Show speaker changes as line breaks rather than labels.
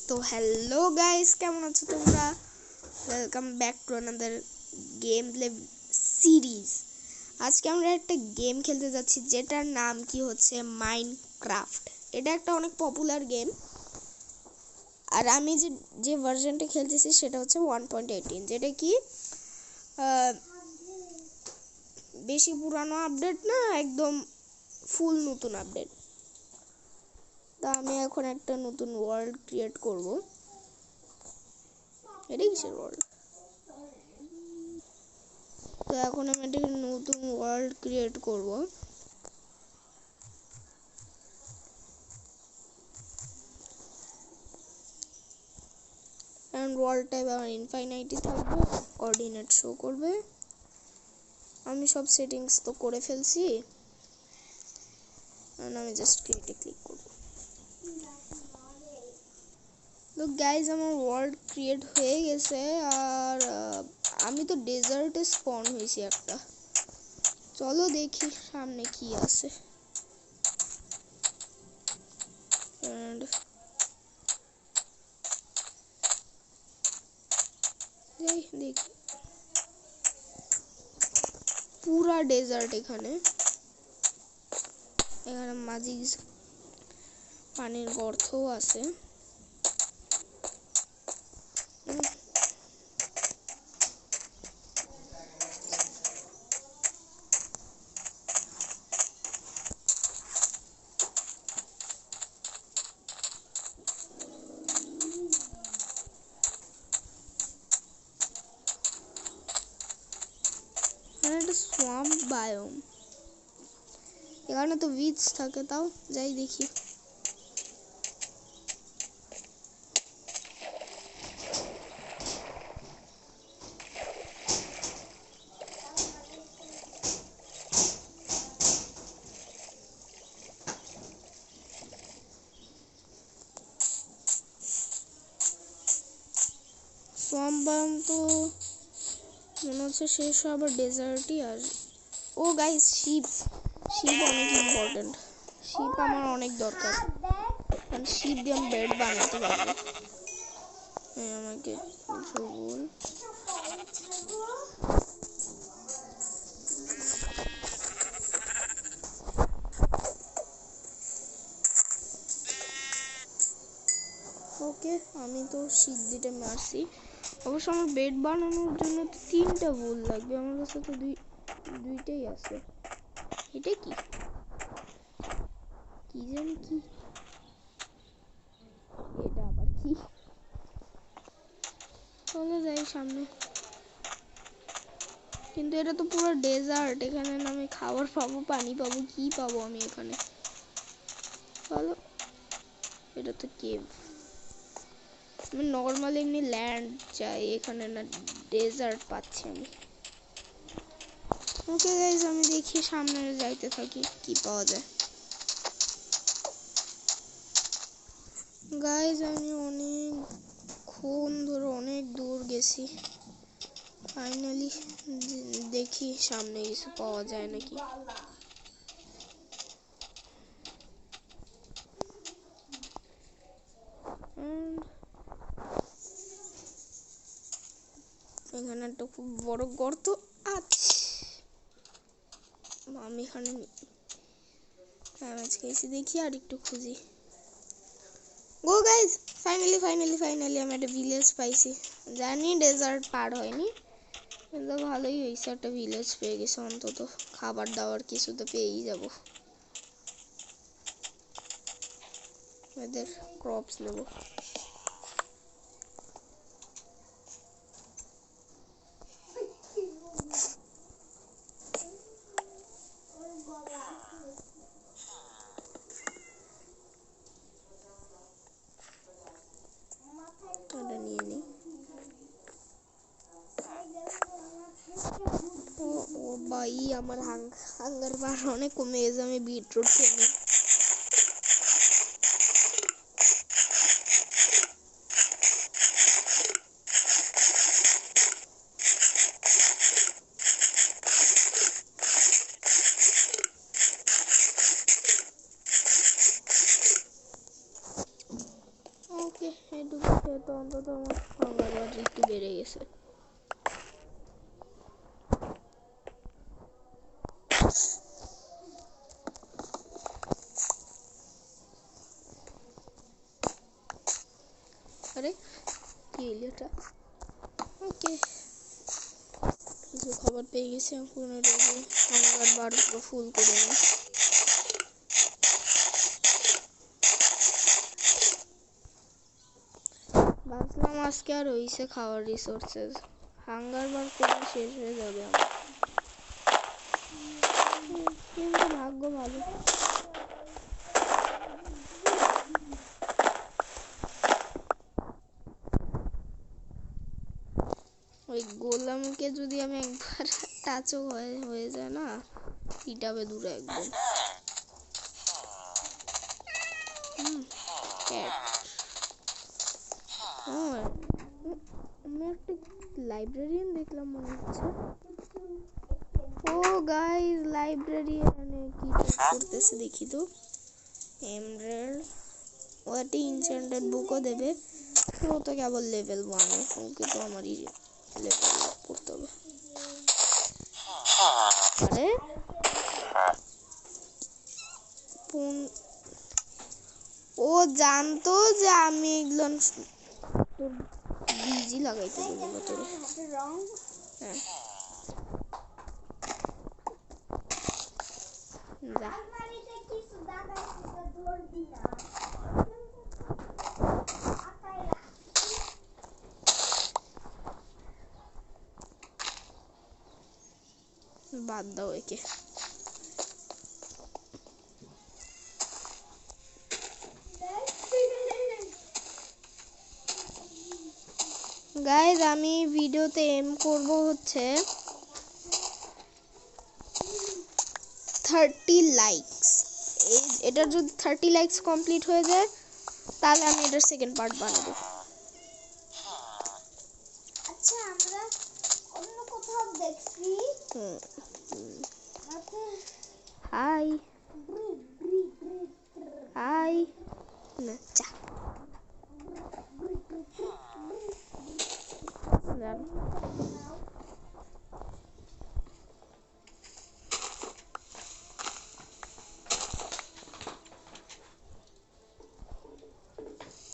তো hello guys, কেমন আছো তোমরা? Welcome back to another game play series. আজকে আমরা একটা গেম খেলতে যাচ্ছি যেটার নাম কি হচ্ছে মাইনক্রাফট। এটা একটা অনেক পপুলার গেম, আর আমি যে ভার্সনটা খেলতেছি সেটা হচ্ছে 1.18, যেটা কি বেশি পুরানো আপডেট না, একদম ফুল নতুন আপডেট। তা আমি এখন একটা নতুন ওয়ার্ল্ড ক্রিয়েট করব। এটা কিসের ওয়ার্ল্ড? তো এখন আমি একটা নতুন ওয়ার্ল্ড ক্রিয়েট করব। এন্ড ওয়ার্ল্ড টাইপ আমার ইনফাইনাইটি থাকবে, কোঅর্ডিনেট শো করবে। আমি সব সেটিংস তো করে ফেলছি, এন্ড আমি জাস্ট ক্রিয়েটে ক্লিক করব। তো গাইজ, আমার ওয়ার্ল্ড ক্রিয়েট হয়ে গেছে, আর আমি তো ডেজার্টে স্পন হয়েছি একটা। চলো দেখি সামনে কি আছে। এন্ড দেখি, পুরা ডেজার্ট। এখানে মাঝে কিছু পানির গর্তও আছে। একটা সোয়াম্প বায়োম, এখানে তো উইচ থাকে। তাও যাই দেখি। সোয়াম্প বায়োম তো মনে হচ্ছে শেষ, আবার ডেজার্টই আসবে। ও গাইস, শিপ অনেক ইম্পর্টেন্ট। শিপ আমার অনেক দরকার, কারণ শিপ দিয়ে আমি বেড বানাতে পারবো। আমাকে ভুল ওকে, আমি তো শিপ দিতে মারছি। অবশ্য আমার বেড বানানোর জন্য তো 3টা ভুল লাগবে, আমার কাছে তো দুইটাই আছে। এটা কি জানি কি, এটা আবার কি? চলে যাই সামনে। কিন্তু এটা তো পুরো ডেজার্ট, এখানে না আমি খাবার পাবো, পানি পাবো, কি পাবো আমি এখানে? চলো, এটা তো কেভ। আমি নর্মাল এমনি ল্যান্ড চাই, এখানে না ডেজার্ট পাচ্ছি আমি। ওকে গাইজ, আমি দেখি সামনে যাইতে থাকি কি পাওয়া যায়। গাইজ, আমি অনেকক্ষণ ধরে অনেক দূর গেছি, ফাইনালি দেখি সামনে কিছু পাওয়া যায় নাকি। এখানে একটা খুব বড় গর্ত আছে, আমি এখানে খেয়েছি। দেখি আর একটু খুঁজি। গো গাইজ, ফাইনালি আমি একটা ভিলেজ পাইছি। জানি ডেজার্ট পার হয়নি, কিন্তু ভালোই হয়েছে, একটা ভিলেজ পেয়ে গেছে। অন্তত খাবার দাবার কিছু তো পেয়েই যাব। এদের ক্রপস নেব। এটা নিয়ে নিই। ও ভাই, আমার হাঙ্গার বার অনেক কমে গেছে, আমি বিটরুট খেয়ে নিই। ওকে, এটুকু খেয়ে তো অন্তত আমার খাবার একটু বেড়ে গেছে। আরে কি এলো এটা? ওকে, কিছু খাবার পেয়ে গেছি। এখন হাঙ্গার বার ফুল করে নিই। ভাবলাম আজকে আর হইছে খাওয়ার রিসোর্সেস, হাঙ্গার বার করে শেষ হয়ে যাবে আমার, কিন্তু ভাগ্য ভালো। ওই গোলামকে যদি আমি একবার টাচও হয়ে যায় না, পিটাবে দূরে একদম। আমি একটা লাইব্রেরিয়ান দেখলাম মনে হচ্ছে। ও গাইস, লাইব্রেরিয়ানে কি করতেছে দেখি তো। এমরাল্ড, ও একটা ইনচেন্টেড বুকও দেবে। ও তো কেবল লেভেল 1, ওকে তো আমারই লেভেল আপ করতে হবে। আরে ও জানতো যে আমি এগুলো তোর বিজি লাগাইতে বলবো তোর। হ্যাঁ যা, বাদ দাও একে। গাইজ আমি ভিডিওতে এম করব হচ্ছে 30 লাইকস। এটার যদি 30 লাইকস কমপ্লিট হয়ে যায় তাহলে আমি এটার সেকেন্ড পার্ট বানাবো।
আচ্ছা, আমরা অন্য কোথাও দেখছি।
হাই হাই না চা